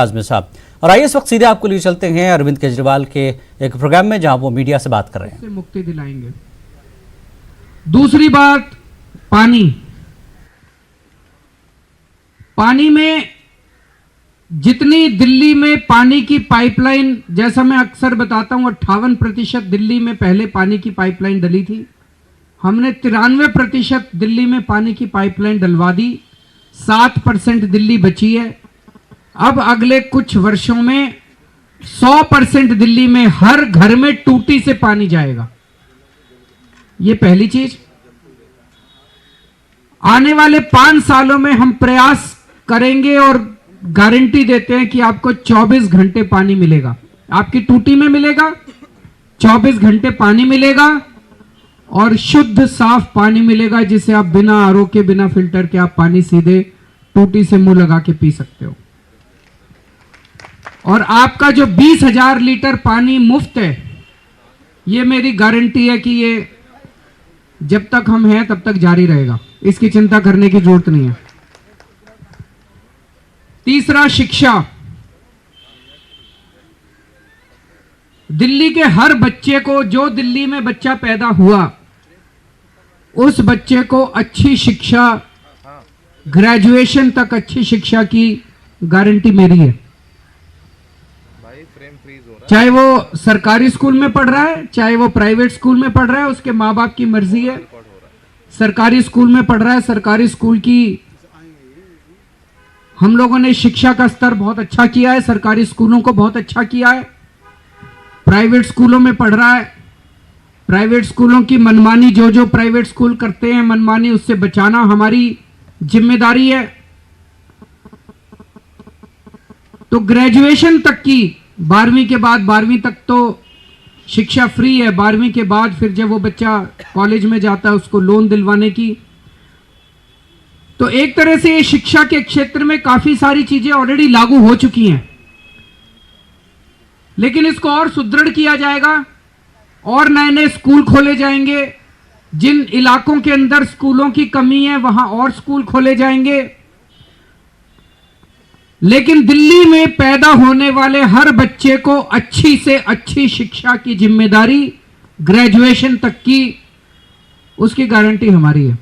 आजमी साहब। और आइए इस वक्त सीधे आपको लिए चलते हैं अरविंद केजरीवाल के एक प्रोग्राम में जहां वो मीडिया से बात कर रहे हैं। मुक्ति दिलाएंगे। दूसरी बात, पानी में जितनी दिल्ली में पानी की पाइपलाइन, जैसा मैं अक्सर बताता हूं, 58% दिल्ली में पहले पानी की पाइपलाइन डली थी। हमने 93% दिल्ली में पानी की पाइपलाइन डलवा दी, 7% दिल्ली बची है। अब अगले कुछ वर्षों में 100% दिल्ली में हर घर में टूटी से पानी जाएगा। ये पहली चीज। आने वाले 5 सालों में हम प्रयास करेंगे और गारंटी देते हैं कि आपको 24 घंटे पानी मिलेगा, आपकी टूटी में मिलेगा, 24 घंटे पानी मिलेगा और शुद्ध साफ पानी मिलेगा, जिसे आप बिना आरओ के, बिना फिल्टर के आप पानी सीधे टूटी से मुंह लगा के पी सकते हो। और आपका जो 20,000 लीटर पानी मुफ्त है, ये मेरी गारंटी है कि ये जब तक हम हैं तब तक जारी रहेगा, इसकी चिंता करने की जरूरत नहीं है। तीसरा, शिक्षा। दिल्ली के हर बच्चे को, जो दिल्ली में बच्चा पैदा हुआ, उस बच्चे को अच्छी शिक्षा, ग्रेजुएशन तक अच्छी शिक्षा की गारंटी मेरी है। चाहे वो सरकारी स्कूल में पढ़ रहा है, चाहे वो प्राइवेट स्कूल में पढ़ रहा है, उसके माँ बाप की मर्जी है। सरकारी स्कूल में पढ़ रहा है, सरकारी स्कूल की हम लोगों ने शिक्षा का स्तर बहुत अच्छा किया है, सरकारी स्कूलों को बहुत अच्छा किया है। प्राइवेट स्कूलों में पढ़ रहा है, प्राइवेट स्कूलों की मनमानी, जो प्राइवेट स्कूल करते हैं मनमानी, उससे बचाना हमारी जिम्मेदारी है। तो ग्रेजुएशन तक की, 12वीं के बाद, 12वीं तक तो शिक्षा फ्री है। 12वीं के बाद फिर जब वो बच्चा कॉलेज में जाता है, उसको लोन दिलवाने की। तो एक तरह से ये शिक्षा के क्षेत्र में काफी सारी चीजें ऑलरेडी लागू हो चुकी हैं, लेकिन इसको और सुदृढ़ किया जाएगा और नए नए स्कूल खोले जाएंगे। जिन इलाकों के अंदर स्कूलों की कमी है, वहां और स्कूल खोले जाएंगे। लेकिन दिल्ली में पैदा होने वाले हर बच्चे को अच्छी से अच्छी शिक्षा की जिम्मेदारी, ग्रेजुएशन तक की, उसकी गारंटी हमारी है।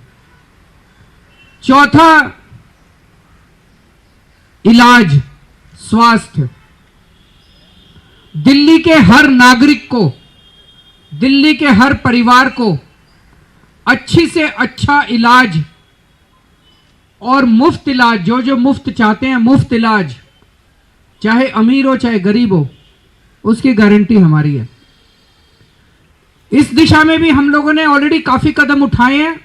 चौथा, इलाज, स्वास्थ्य। दिल्ली के हर नागरिक को, दिल्ली के हर परिवार को अच्छी से अच्छा इलाज और मुफ्त इलाज, जो मुफ्त चाहते हैं, मुफ्त इलाज, चाहे अमीर हो चाहे गरीब हो, उसकी गारंटी हमारी है। इस दिशा में भी हम लोगों ने ऑलरेडी काफी कदम उठाए हैं।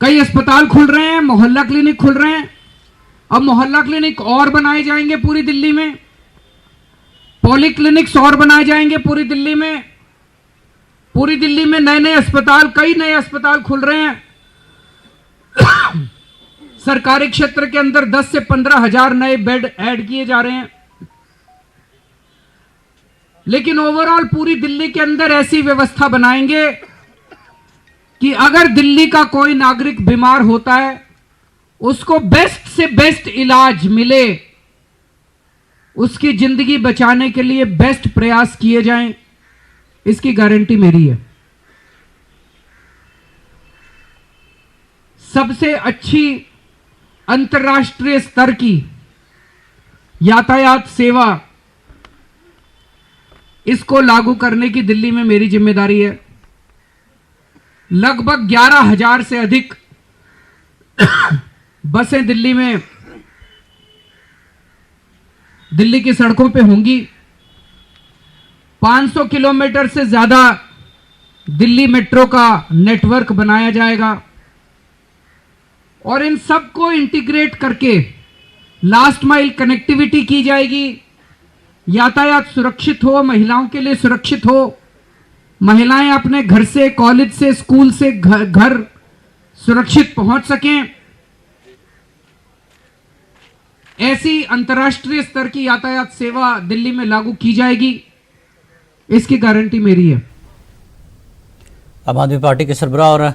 कई अस्पताल खुल रहे हैं, मोहल्ला क्लिनिक खुल रहे हैं। अब मोहल्ला क्लिनिक और बनाए जाएंगे पूरी दिल्ली में, पॉलीक्लिनिक्स और बनाए जाएंगे पूरी दिल्ली में। पूरी दिल्ली में नए नए अस्पताल, कई नए अस्पताल खुल रहे हैं। सरकारी क्षेत्र के अंदर 10 से 15 हजार नए बेड ऐड किए जा रहे हैं। लेकिन ओवरऑल पूरी दिल्ली के अंदर ऐसी व्यवस्था बनाएंगे कि अगर दिल्ली का कोई नागरिक बीमार होता है, उसको बेस्ट से बेस्ट इलाज मिले, उसकी जिंदगी बचाने के लिए बेस्ट प्रयास किए जाएं, इसकी गारंटी मेरी है। सबसे अच्छी अंतर्राष्ट्रीय स्तर की यातायात सेवा, इसको लागू करने की दिल्ली में मेरी जिम्मेदारी है। लगभग 11,000 से अधिक बसें दिल्ली में, दिल्ली की सड़कों पे होंगी। 500 किलोमीटर से ज्यादा दिल्ली मेट्रो का नेटवर्क बनाया जाएगा और इन सबको इंटीग्रेट करके लास्ट माइल कनेक्टिविटी की जाएगी। यातायात सुरक्षित हो, महिलाओं के लिए सुरक्षित हो, महिलाएं अपने घर से, कॉलेज से, स्कूल से घर सुरक्षित पहुंच सकें। ऐसी अंतर्राष्ट्रीय स्तर की यातायात सेवा दिल्ली में लागू की जाएगी, इसकी गारंटी मेरी है। आम आदमी पार्टी के सरबराह और